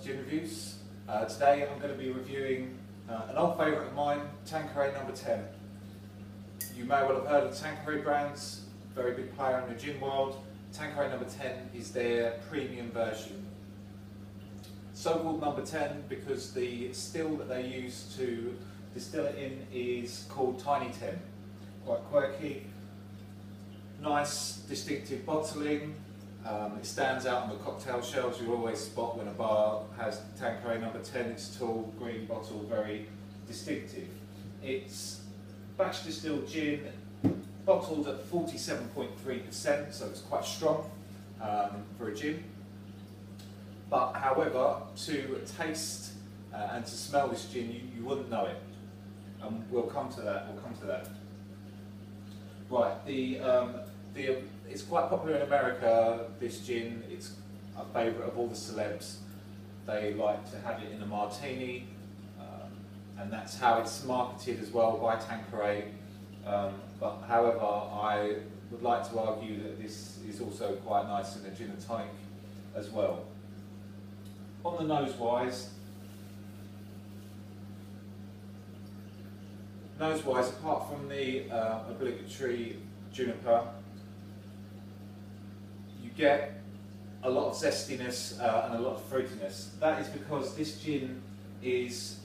Gin Reviews. Today I'm going to be reviewing an old favourite of mine, Tanqueray No.1. You may well have heard of the Tanqueray brands, very big player in the gin world. Tanqueray No.1 is their premium version. So called No.1 because the still that they use to distill it in is called Tiny 10. Quite quirky, nice distinctive bottling. It stands out on the cocktail shelves. You always spot when a bar has Tanqueray No.1. It's tall, green bottle, very distinctive. It's batch distilled gin, bottled at 47.3%, so it's quite strong for a gin. But however, to taste and to smell this gin, you wouldn't know it. And we'll come to that. Right, it's quite popular in America, this gin. It's a favourite of all the celebs. They like to have it in a martini, and that's how it's marketed as well by Tanqueray. But however, I would like to argue that this is also quite nice in a gin and tonic as well. On the nose-wise, apart from the obligatory juniper, you get a lot of zestiness and a lot of fruitiness. That is because this gin is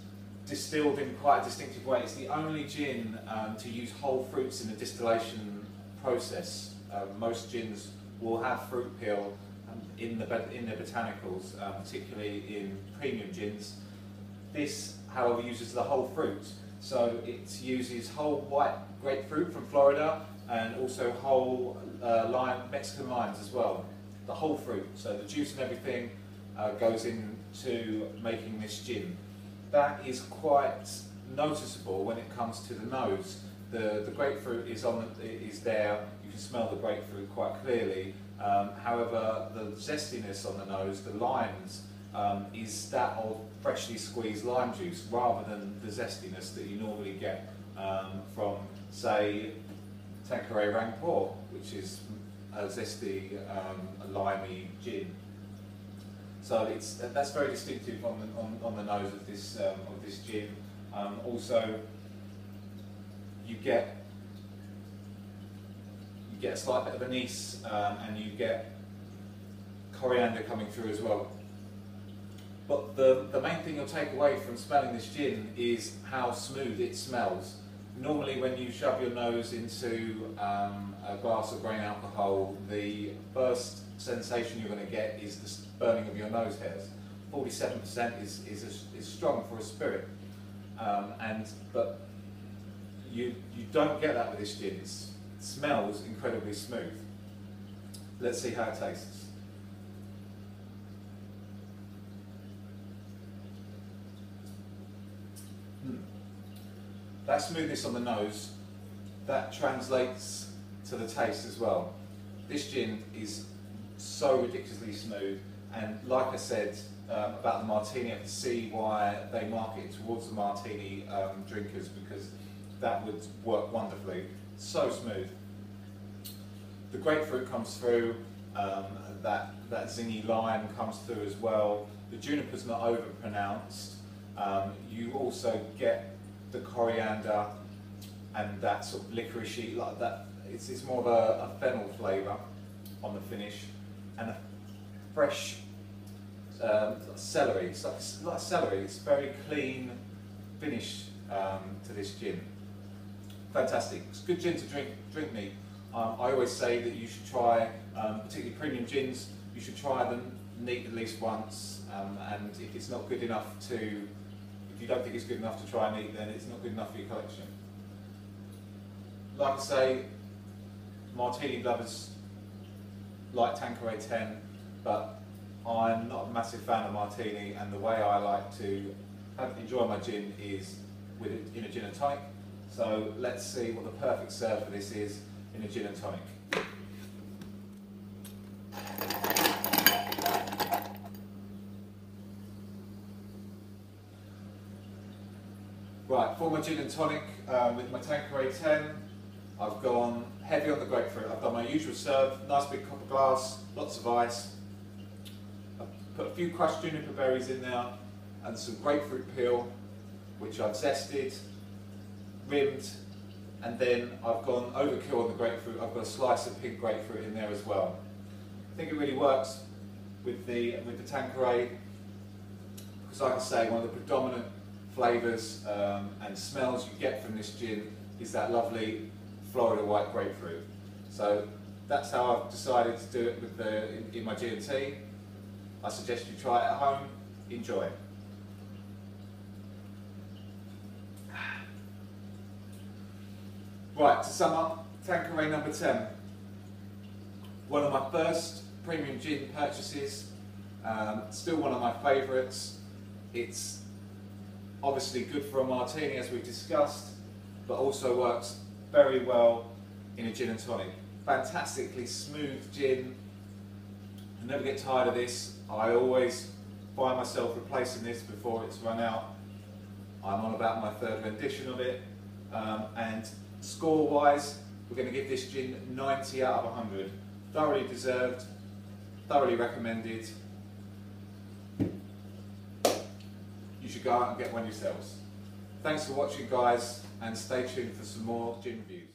distilled in quite a distinctive way. It's the only gin to use whole fruits in the distillation process. Most gins will have fruit peel in their botanicals, particularly in premium gins. This, however, uses the whole fruit. So it uses whole white grapefruit from Florida and also whole Mexican limes as well. The whole fruit, so the juice and everything goes into making this gin. That is quite noticeable when it comes to the nose. The grapefruit is there, you can smell the grapefruit quite clearly. However, the zestiness on the nose, the limes, is that of freshly squeezed lime juice rather than the zestiness that you normally get from, say, Tanqueray Rangpur, which is a zesty, limey gin. So that's very distinctive on the nose of this gin. Also, you get a slight bit of anise, and you get coriander coming through as well. But the main thing you'll take away from smelling this gin is how smooth it smells. Normally when you shove your nose into a glass of grain alcohol, the first sensation you're going to get is the burning of your nose hairs. 47% is strong for a spirit, but you don't get that with this gin. It smells incredibly smooth. Let's see how it tastes. That smoothness on the nose, that translates to the taste as well. This gin is so ridiculously smooth, and like I said about the martini, I can see why they market it towards the martini drinkers, because that would work wonderfully. So smooth. The grapefruit comes through, that zingy lime comes through as well. The juniper's not over pronounced. You also get the coriander and that sort of licoricey, like that. It's more of a fennel flavour on the finish, and a fresh celery. It's like celery. It's very clean finish to this gin. Fantastic. It's a good gin to drink neat. I always say that you should try, particularly premium gins, you should try them neat at least once, and if it's not good enough if you don't think it's good enough to try neat, then it's not good enough for your collection. Like I say, martini lovers like Tanqueray 10, but I'm not a massive fan of martini, and the way I like to enjoy my gin is in a gin and tonic. So let's see what the perfect serve for this is in a gin and tonic. Right, for my gin and tonic with my Tanqueray 10, I've gone heavy on the grapefruit. I've done my usual serve, nice big copper glass, lots of ice, Put a few crushed juniper berries in there and some grapefruit peel, which I've zested, rimmed, and then I've gone overkill on the grapefruit. I've got a slice of pink grapefruit in there as well. I think it really works with the Tanqueray, because like I say, one of the predominant flavours and smells you get from this gin is that lovely Florida white grapefruit. So that's how I've decided to do it with in my G&T. I suggest you try it at home. Enjoy. Right, to sum up, Tanqueray number 10. One of my first premium gin purchases, still one of my favourites. It's obviously good for a martini, as we've discussed, but also works very well in a gin and tonic. Fantastically smooth gin. I never get tired of this. I always find myself replacing this before it's run out. I'm on about my third rendition of it, and score-wise, we're going to give this gin 90 out of 100. Thoroughly deserved, thoroughly recommended. You should go out and get one yourselves. Thanks for watching, guys, and stay tuned for some more gin reviews.